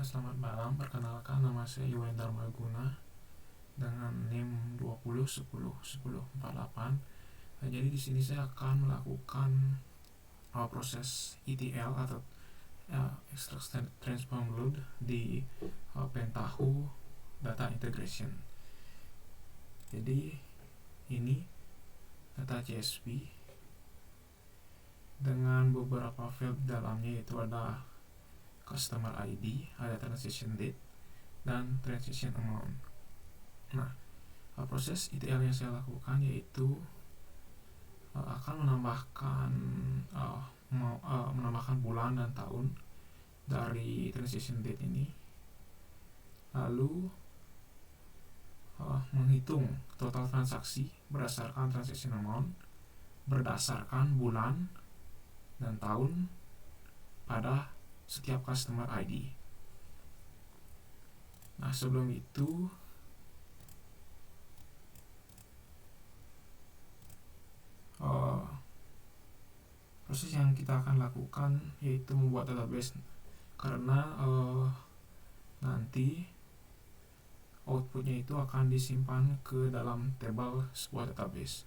Selamat malam. Perkenalkan, nama saya Yuwen Darmaguna dengan NIM 20101048. Jadi di sini saya akan melakukan proses ETL atau Extract Transform Load di Pentaho Data Integration. Jadi ini data CSV dengan beberapa field dalamnya, yaitu ada customer ID, ada transaction date, dan transaction amount. Nah, proses ETL yang saya lakukan yaitu akan menambahkan bulan dan tahun dari transaction date ini, lalu menghitung total transaksi berdasarkan transaction amount berdasarkan bulan dan tahun pada setiap customer ID. Nah, sebelum itu proses yang kita akan lakukan yaitu membuat database, karena nanti outputnya itu akan disimpan ke dalam tabel sebuah database.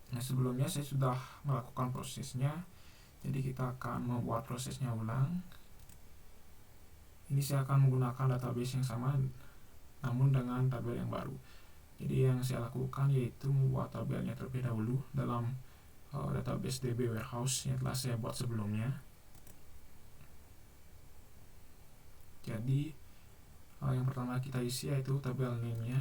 Nah, sebelumnya saya sudah melakukan prosesnya, jadi kita akan membuat prosesnya ulang. Ini saya akan menggunakan database yang sama namun dengan tabel yang baru. Jadi yang saya lakukan yaitu membuat tabelnya terlebih dahulu dalam database DB Warehouse yang telah saya buat sebelumnya. Jadi yang pertama kita isi yaitu tabel name-nya.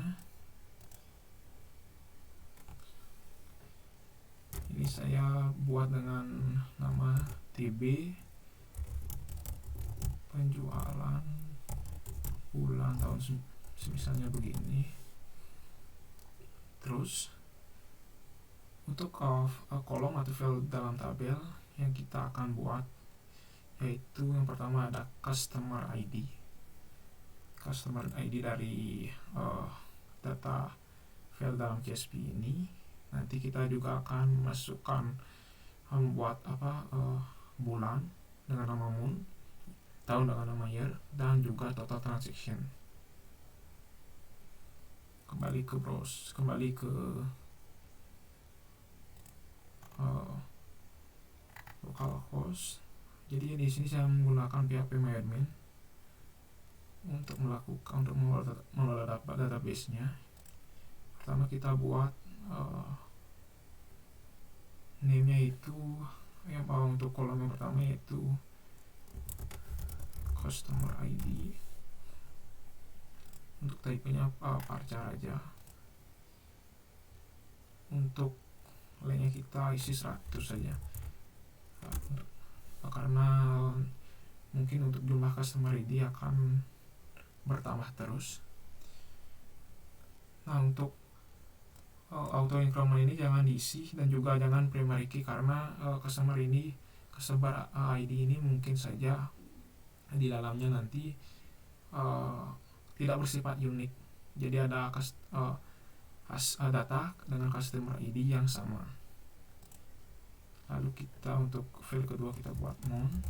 Ini saya buat dengan nama TB penjualan bulan tahun, misalnya begini. Terus untuk kolom atau field dalam tabel yang kita akan buat yaitu yang pertama ada customer ID. Customer ID dari data file dalam CSV ini. Nanti kita juga akan masukkan membuat bulan dengan nama month, tahun dengan nama year, dan juga total transaction. Kembali ke localhost. Jadi di sini saya menggunakan PHP MyAdmin untuk mengelola database-nya. Pertama kita buat name-nya itu untuk kolom yang pertama yaitu customer ID. Untuk type-nya varchar aja. Untuk lainnya kita isi 100 saja, karena mungkin untuk jumlah customer ID akan bertambah terus. Nah, untuk auto increment ini jangan diisi dan juga jangan primary key, karena customer ID ini mungkin saja di dalamnya nanti tidak bersifat unik. Jadi ada data dengan customer ID yang sama. Lalu kita untuk file kedua kita buat month.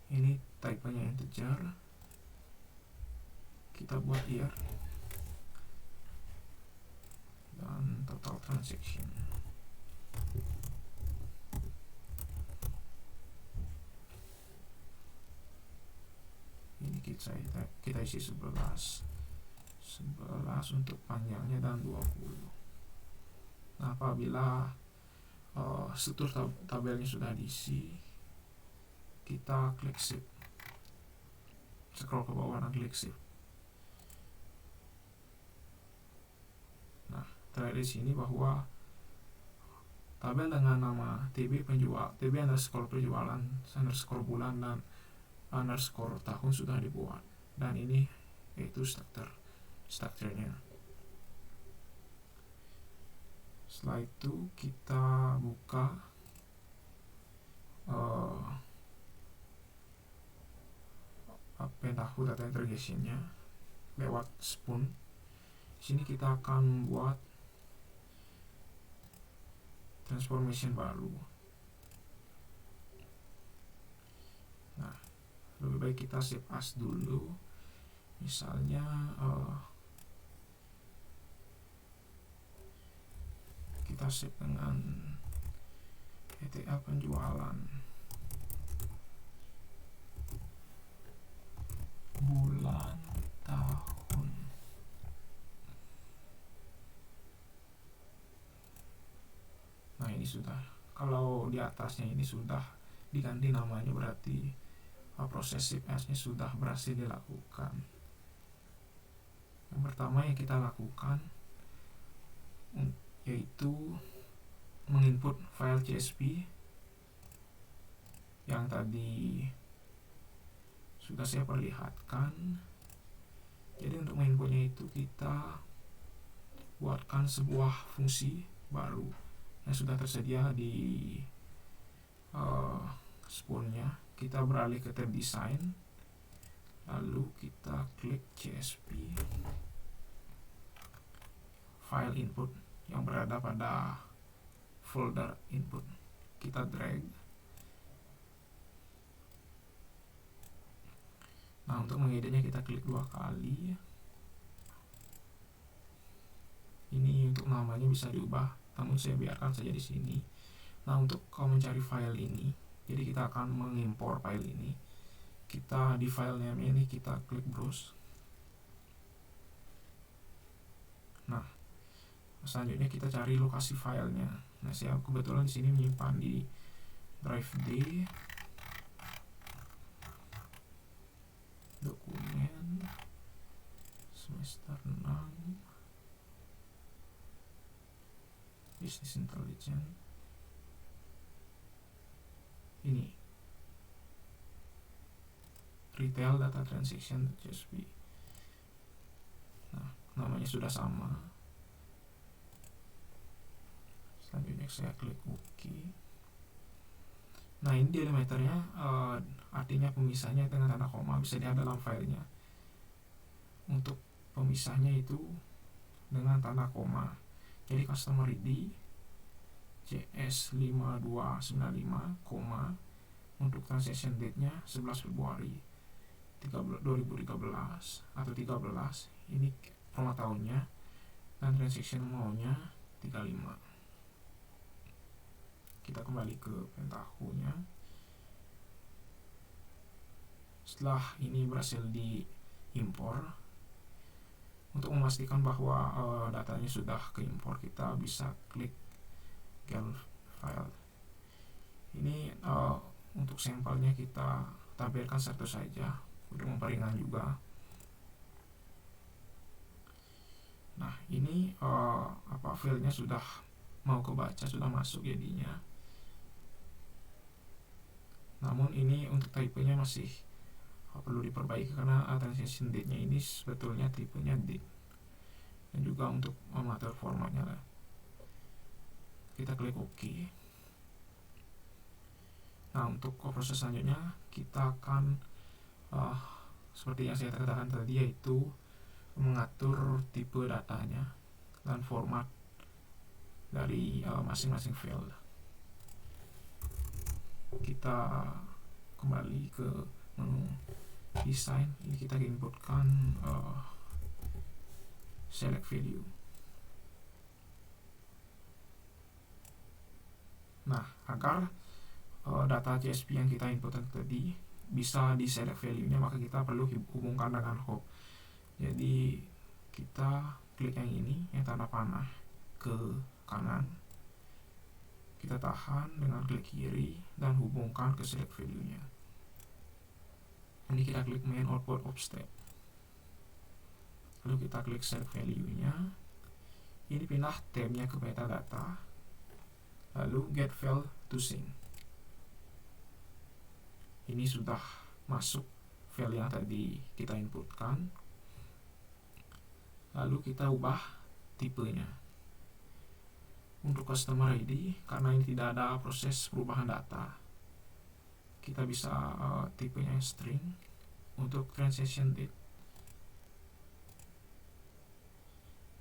Ini type-nya integer. Kita buat year dan total transaction. Ini kita isi 11 untuk panjangnya dan 20. Nah, apabila struktur tabelnya sudah diisi, kita klik shift, scroll ke bawah dan klik shift. Nah, terlihat di sini bahwa tabel dengan nama TB underscore penjualan underscore bulan dan underscore tahun sudah dibuat, dan ini yaitu strukturnya. Setelah itu kita buka Pentaho Data Integration-nya lewat Spoon. Di sini kita akan membuat transformation baru. Nah, lebih baik kita save as dulu. Misalnya kita save dengan ETA penjualan bulan tahun. Nah, ini sudah, kalau di atasnya ini sudah diganti namanya, berarti proses save as-nya sudah berhasil dilakukan. Yang pertama yang kita lakukan yaitu menginput file CSV yang tadi sudah saya perlihatkan. Jadi untuk menginputnya itu kita buatkan sebuah fungsi baru yang sudah tersedia di spoonnya. Kita beralih ke tab design, lalu kita klik CSV file input yang berada pada folder input. Kita drag. Nah, untuk mengeditnya kita klik 2 kali. Ini untuk namanya bisa diubah, namun saya biarkan saja di sini. Nah, untuk mencari file ini, jadi kita akan mengimpor file ini. Kita di file name ini kita klik browse. Nah, selanjutnya kita cari lokasi filenya. Nah, saya kebetulan di sini menyimpan di drive D, dokumen semester 6 Business Intelligence. Ini retail data transaction CSV. Nah, namanya sudah sama. Selanjutnya saya klik OK. Nah, ini delimiternya, artinya pemisahnya dengan tanda koma bisa dilihat dalam filenya. Untuk pemisahnya itu dengan tanda koma. Jadi customer ID CS5295, untuk transaction date-nya 11 Februari 2013 atau 13. Ini promo tahunnya, dan transaction maunya 35. Kita kembali ke Pentaho-nya. Setelah ini berhasil diimpor, untuk memastikan bahwa datanya sudah keimpor, kita bisa klik get file. Ini untuk sampelnya kita tampilkan satu saja untuk memperingan juga. Nah, ini filenya sudah mau kebaca, sudah masuk jadinya. Namun ini untuk tipenya masih perlu diperbaiki karena transaction date-nya ini sebetulnya tipenya date, dan juga untuk mengatur formatnya lah. Kita klik OK. Nah, untuk proses selanjutnya kita akan seperti yang saya katakan tadi, yaitu mengatur tipe datanya dan format dari masing-masing field. Kita kembali ke menu design. Ini kita inputkan select value. Nah, agar data CSV yang kita inputkan tadi bisa di select value-nya, maka kita perlu hubungkan dengan hop. Jadi kita klik yang ini, yang tanda panah ke kanan, kita tahan dengan klik kiri dan hubungkan ke select value-nya. Ini kita klik main output of step, lalu kita klik select value-nya. Ini pindah tab-nya ke metadata, lalu get file to sync. Ini sudah masuk file yang tadi kita inputkan. Lalu kita ubah tipenya. Untuk customer ID, karena ini tidak ada proses perubahan data, kita bisa tipenya string. Untuk transaction date,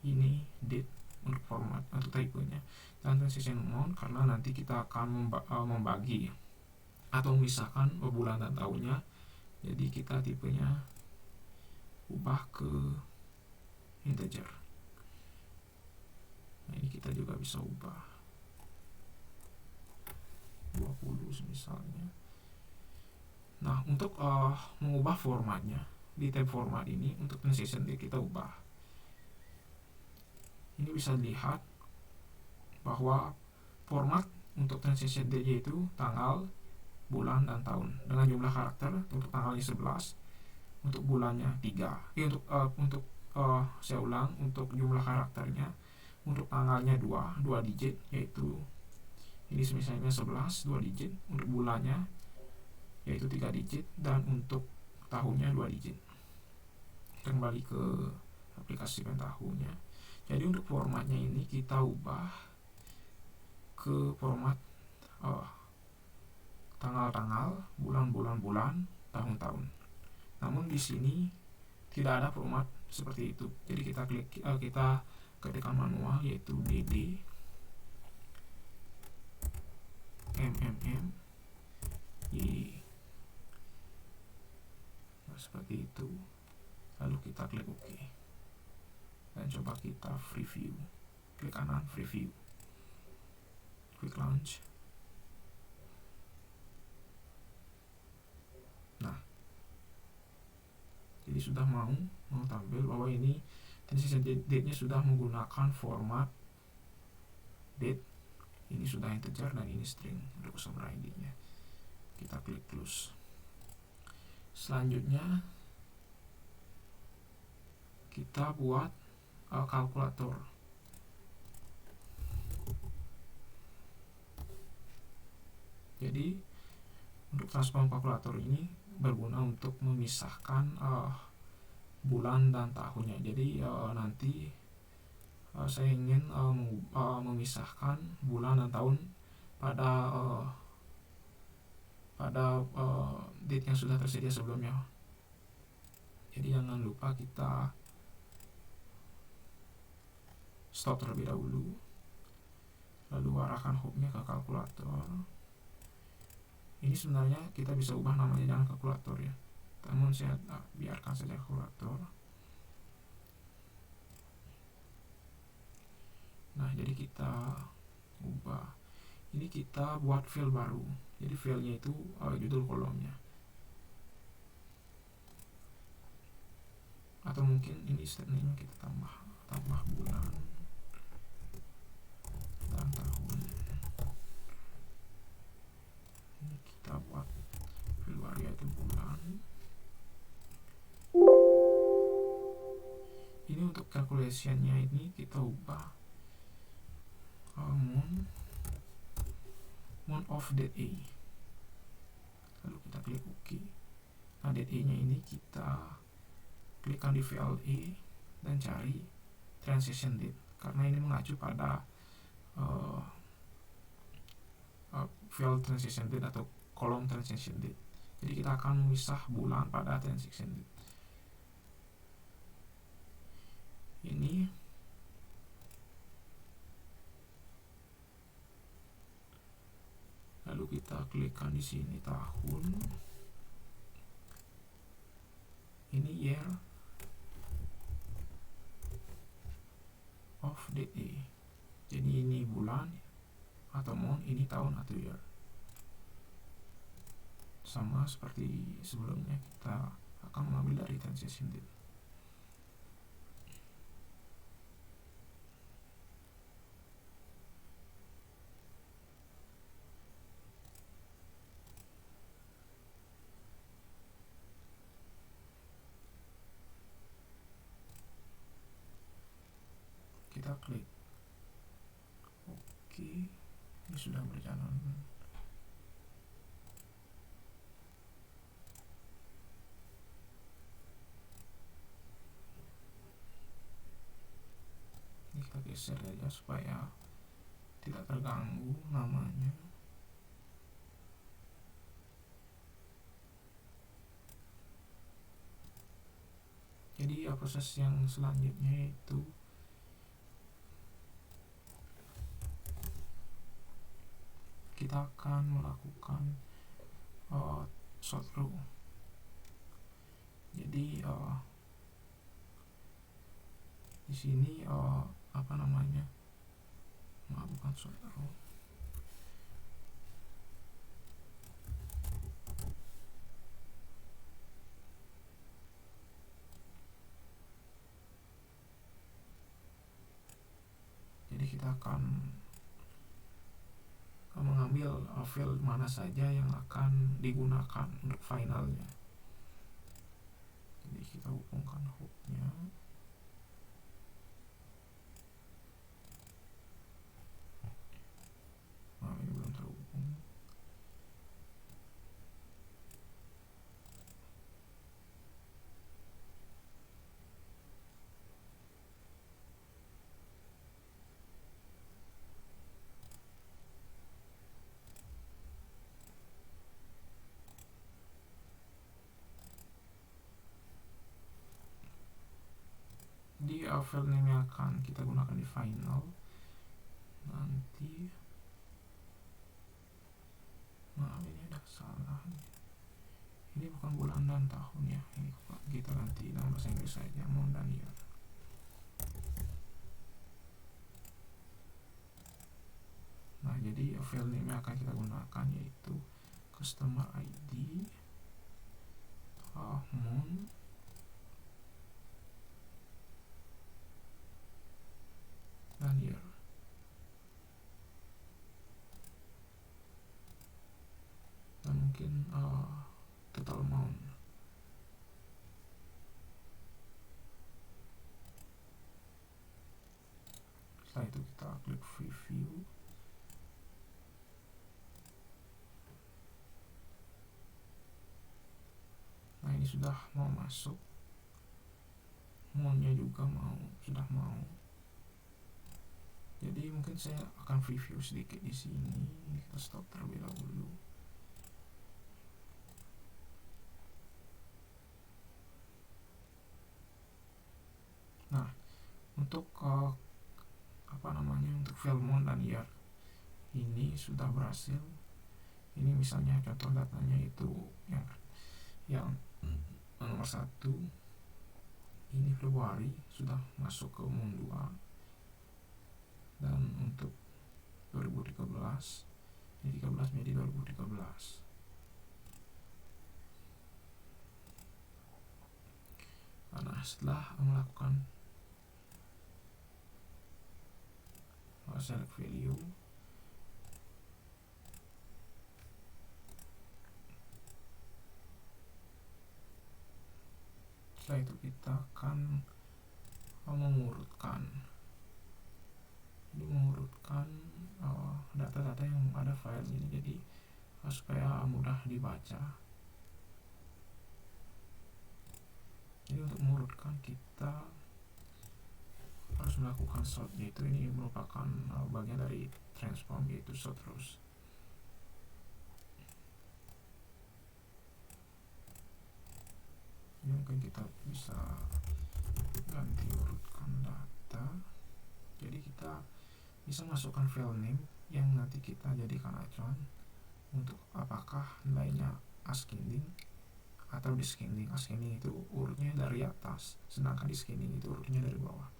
ini date untuk format atau tipenya. Dan transaction amount, karena nanti kita akan membagi atau memisahkan bulan dan tahunnya Jadi kita tipenya ubah ke integer. Nah, ini kita juga bisa ubah 20 misalnya. Nah, untuk mengubah formatnya di tab format ini, untuk transition date kita ubah. Ini bisa dilihat bahwa format untuk transition date yaitu tanggal, bulan, dan tahun dengan jumlah karakter. Untuk tanggalnya 11, untuk bulannya 3. Saya ulang, untuk jumlah karakternya, untuk tanggalnya 2 digit, yaitu ini misalnya 11 2 digit, untuk bulannya yaitu 3 digit, dan untuk tahunnya 2 digit. Kita kembali ke aplikasi Pentaho-nya. Jadi untuk formatnya ini kita ubah ke format tanggal-tanggal, bulan, tahun-tahun. Namun di sini tidak ada format seperti itu. Jadi kita ketikkan manual, yaitu dd mmm y. Nah, seperti itu. Lalu kita klik OK dan coba kita preview. Klik kanan preview, quick launch. Nah, jadi sudah mau tampil bahwa ini transition date-nya sudah menggunakan format date. Ini sudah integer dan ini string untuk customer ID-nya. Kita klik close. Selanjutnya kita buat kalkulator. Jadi untuk transform kalkulator ini berguna untuk memisahkan bulan dan tahunnya. Jadi nanti saya ingin memisahkan bulan dan tahun pada date yang sudah tersedia sebelumnya. Jadi jangan lupa kita stop terlebih dahulu, lalu arahkan hub-nya ke kalkulator. Ini sebenarnya kita bisa ubah namanya, jangan kalkulator ya, namun saya biarkan saja kalkulator. Nah, jadi kita ubah ini, kita buat file baru. Jadi filenya itu judul kolomnya, atau mungkin ini statementnya kita tambah bulan dan tahun. Ini kita buat file baru yaitu bulan. Ini untuk calculation-nya ini kita ubah month of date A. Lalu kita klik OK. Nah, date A nya ini kita klikkan di file A dan cari transition date, karena ini mengacu pada file transition date atau kolom transition date. Jadi kita akan memisah bulan pada transition date. Ini lalu kita klikkan di sini tahun. Ini year of date A. Jadi ini bulan atau month, ini tahun atau year. Sama seperti sebelumnya, kita akan mengambil dari transition date. Kita klik OK. Ini sudah berjalan. Ini kita geser saja supaya tidak terganggu namanya. Jadi proses yang selanjutnya itu kita akan melakukan sort row. Jadi di sini apa namanya, bukan sort row. Jadi kita akan mengambil field mana saja yang akan digunakan untuk finalnya. Jadi kita hubungkan hooknya. Nah, ini belum terhubung. Jadi file name yang akan kita gunakan di final nanti, ini ada kesalahan, ini bukan bulan dan tahun ya, ini kita ganti nama bahasa Inggris saja, month dan year. Nah, jadi file name yang akan kita gunakan yaitu customer ID, month, dan year. Dan mungkin total amount. Setelah itu kita klik preview. Nah, ini sudah mau masuk, monnya juga sudah mau. Jadi mungkin saya akan preview sedikit di sini. Kita stop terlebih dahulu. Nah, untuk untuk file month dan year ini sudah berhasil. Ini misalnya contoh datanya itu yang nomor 1 ini Februari sudah masuk ke month 2, dan untuk 2013 ini 13 Mei 2013. Nah, setelah melakukan select value, setelah itu kita akan mengurutkan data-data yang ada file ini, jadi supaya mudah dibaca. Jadi untuk mengurutkan kita harus melakukan sort, yaitu ini merupakan bagian dari transform, yaitu sort rows. Ini mungkin kita bisa ganti urutkan data. Jadi kita bisa masukkan file name yang nanti kita jadikan acuan untuk apakah nilainya ascending atau descending. Ascending itu urutnya dari atas, sedangkan descending itu urutnya dari bawah.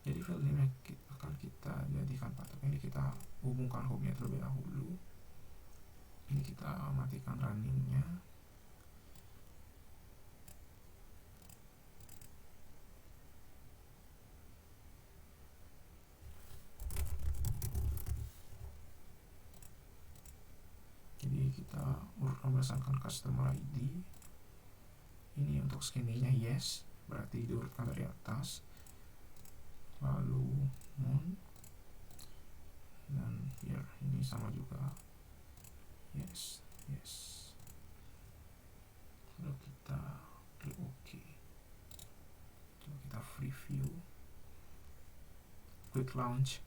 Jadi file name akan kita jadikan patok. Ini kita hubungkan hubnya terlebih dahulu. Ini kita matikan runningnya. Jadi kita urutkan berdasarkan customer ID. Ini untuk scanningnya yes, berarti diurutkan dari atas. Lalu month dan year ini sama juga yes. Lalu kita klik OK. Coba kita preview, quick launch.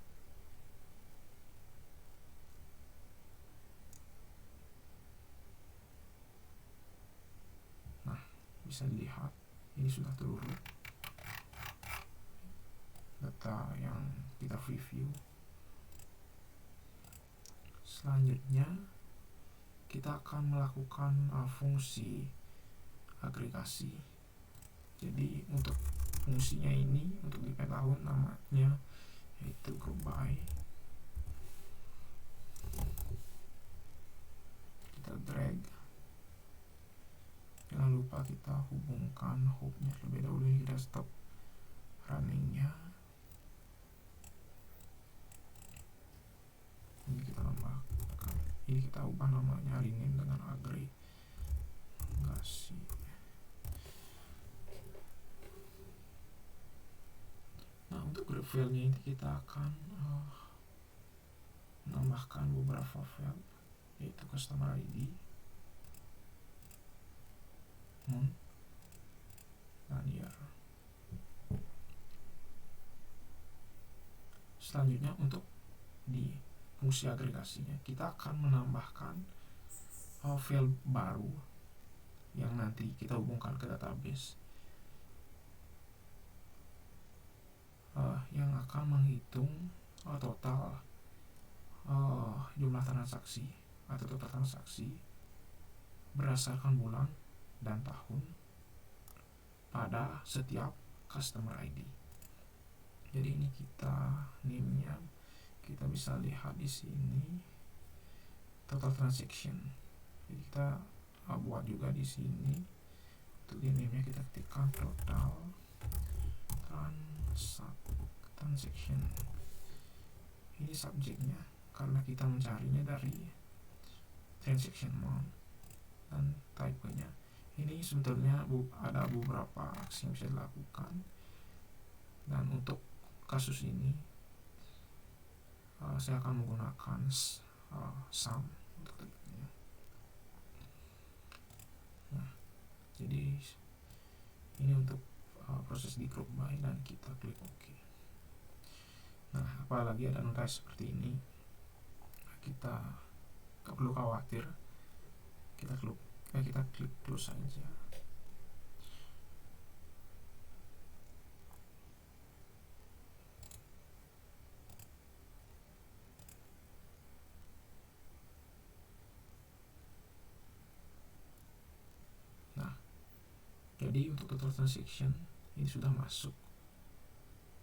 Nah, bisa dilihat ini sudah terurut data yang kita preview. Selanjutnya kita akan melakukan fungsi agregasi. Jadi untuk fungsinya ini, untuk di Python namanya yaitu group by. Kita drag, jangan lupa kita hubungkan hook-nya terlebih dahulu. Ini kita stop runningnya. Ini kita tambahkan, ini kita ubah namanya, rename dengan agregasi. Nah, untuk grab file-nya ini kita akan menambahkan beberapa file, yaitu customer ID, month, dan year. Selanjutnya untuk di fungsi agregasinya kita akan menambahkan file baru yang nanti kita hubungkan ke database, yang akan menghitung total jumlah transaksi atau total transaksi berdasarkan bulan dan tahun pada setiap customer ID. Jadi ini kita name-nya, kita bisa lihat di sini total transaction. Jadi kita buat juga di sini untuk name-nya, kita ketikkan total transaction. Ini subjeknya karena kita mencarinya dari transaction amount, dan type-nya ini sebetulnya ada beberapa aksi yang bisa dilakukan, dan untuk kasus ini saya akan menggunakan sum untuk type-nya. Nah, jadi ini untuk proses di group by, dan kita klik OK. Nah, apalagi ada notasi seperti ini, kita gak perlu khawatir, kita klik close saja. Nah, jadi untuk total transaction ini sudah masuk.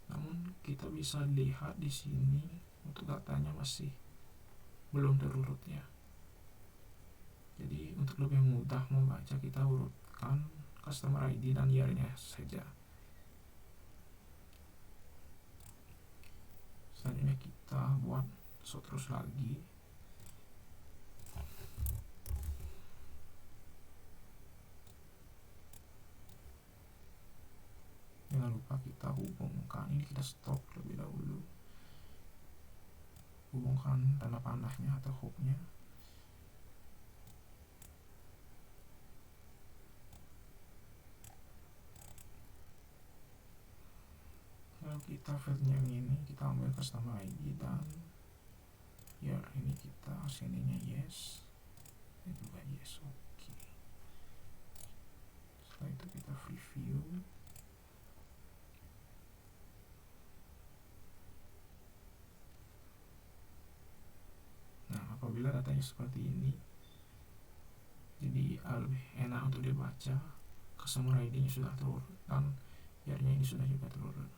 Namun kita bisa lihat di sini untuk datanya masih belum terurutnya. Jadi untuk lebih mudah membaca, kita urutkan customer ID dan year-nya saja. Selanjutnya kita buat terus lagi. Jangan lupa kita hubungkan, ini kita stop terlebih dahulu, hubungkan tanda panahnya atau hook-nya. Lalu kita field-nya ini kita ambil customer ID dan year, ini kita sini-nya yes, ini juga yes. Oke. Setelah itu kita preview. Nah, apabila datanya seperti ini, jadi lebih enak untuk dibaca, customer ID-nya sudah terurut dan year-nya ini sudah juga terurut.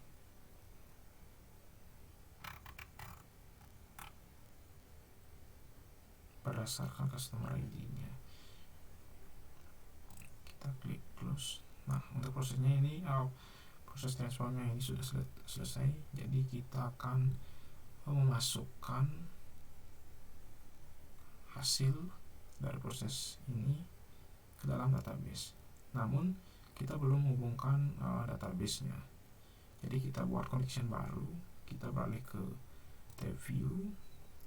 Berdasarkan customer ID-nya, kita klik close. Nah, untuk prosesnya ini, proses transformnya ini sudah selesai. Jadi kita akan memasukkan hasil dari proses ini ke dalam database. Namun kita belum menghubungkan database-nya. Jadi kita buat connection baru. Kita balik ke tab view,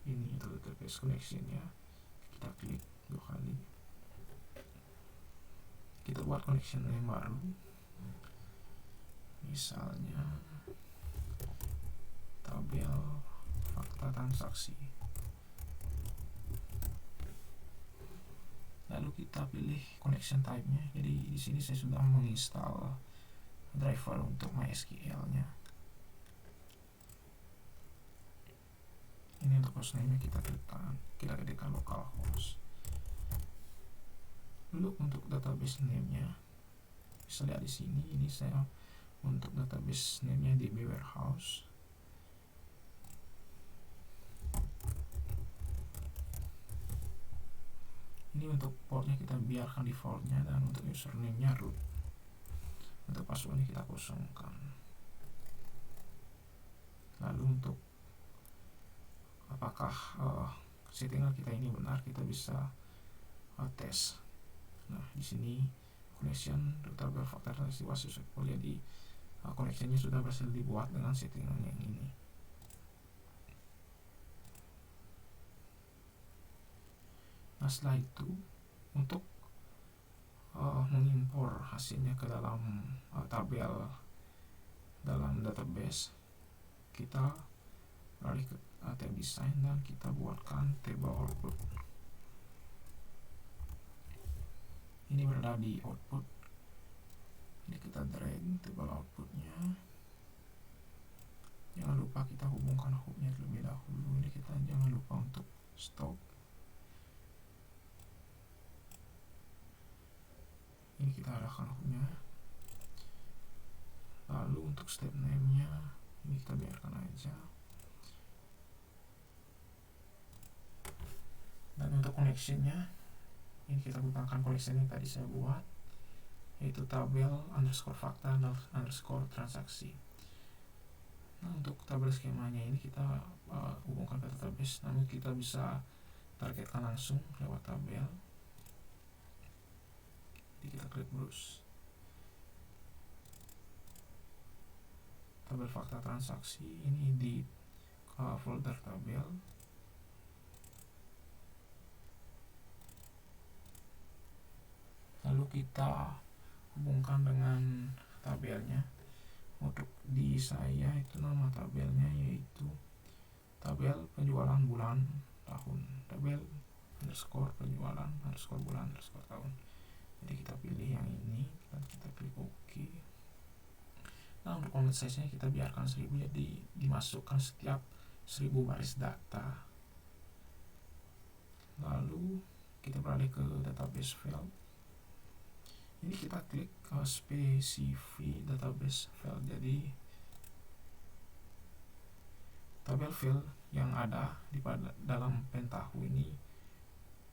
ini untuk database connection-nya. Kita klik 2 kali. Kita buat connection yang baru. Misalnya tabel fakta transaksi. Lalu kita pilih connection type-nya. Jadi di sini saya sudah menginstal driver untuk MySQL-nya. Ini untuk hostname-nya kita ketikkan localhost. Lalu untuk database name-nya bisa lihat di sini. Ini saya untuk database name-nya DB Warehouse. Ini untuk portnya kita biarkan defaultnya, dan untuk username-nya root. Untuk passwordnya kita kosongkan. Lalu untuk apakah settingan kita ini benar, kita bisa tes. Nah, di sini connection router factor transaksi was successful, jadi connectionnya sudah berhasil dibuat dengan settingan yang ini. Nah, setelah itu untuk mengimpor hasilnya ke dalam tabel dalam database, kita beralih ke tab design dan kita buatkan table output. Ini berada di output. Ini kita drag table outputnya. Jangan lupa kita hubungkan hubnya terlebih dahulu. Ini kita jangan lupa untuk stop. Ini kita arahkan hubnya. Lalu untuk step name-nya ini kita biarkan aja. Dan untuk connection-nya ini kita gunakan connection yang tadi saya buat, yaitu tabel underscore fakta underscore transaksi. Nah, untuk tabel skemanya ini kita hubungkan ke database, namun kita bisa targetkan langsung lewat tabel. Jadi kita klik browse. Tabel fakta transaksi ini di folder tabel. Lalu kita hubungkan dengan tabelnya. Untuk di saya itu nama tabelnya yaitu tabel penjualan bulan tahun, tabel underscore penjualan underscore bulan underscore tahun. Jadi kita pilih yang ini dan kita klik OK. Nah, untuk comment size nya kita biarkan 1000, jadi dimasukkan setiap 1000 baris data. Lalu kita beralih ke database field. Ini kita klik specify database field. Jadi tabel field yang ada di dalam Pentaho ini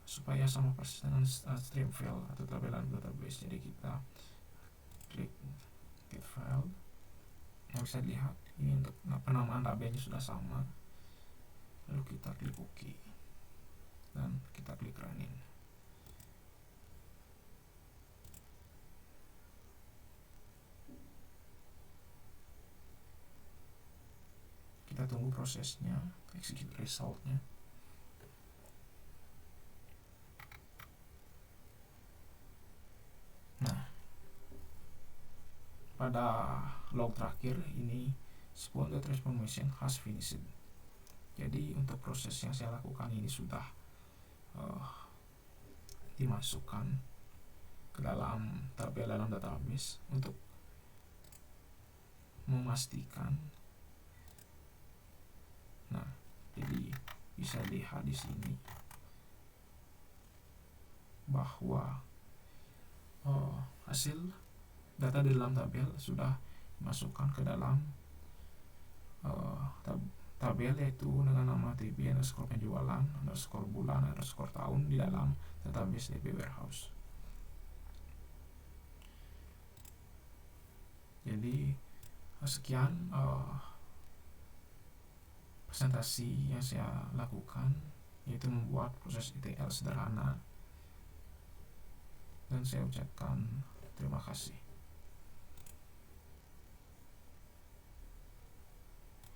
supaya sama persis dengan stream field atau tabel dalam database. Jadi kita klik get file. Yang bisa dilihat ini untuk penamaan tabelnya sudah sama. Lalu kita klik OK dan kita klik running. Kita tunggu prosesnya, execute resultnya. Nah, pada log terakhir ini Sponsored transformation has finished. Jadi untuk proses yang saya lakukan ini sudah dimasukkan ke dalam tabel dalam database untuk memastikan. Nah, jadi bisa dilihat di sini bahwa hasil data di dalam tabel sudah dimasukkan ke dalam tabel, yaitu dengan nama TB underscore penjualan underscore bulan underscore tahun di dalam database DB Warehouse. Jadi sekian presentasi yang saya lakukan, yaitu membuat proses ETL sederhana, dan saya ucapkan terima kasih.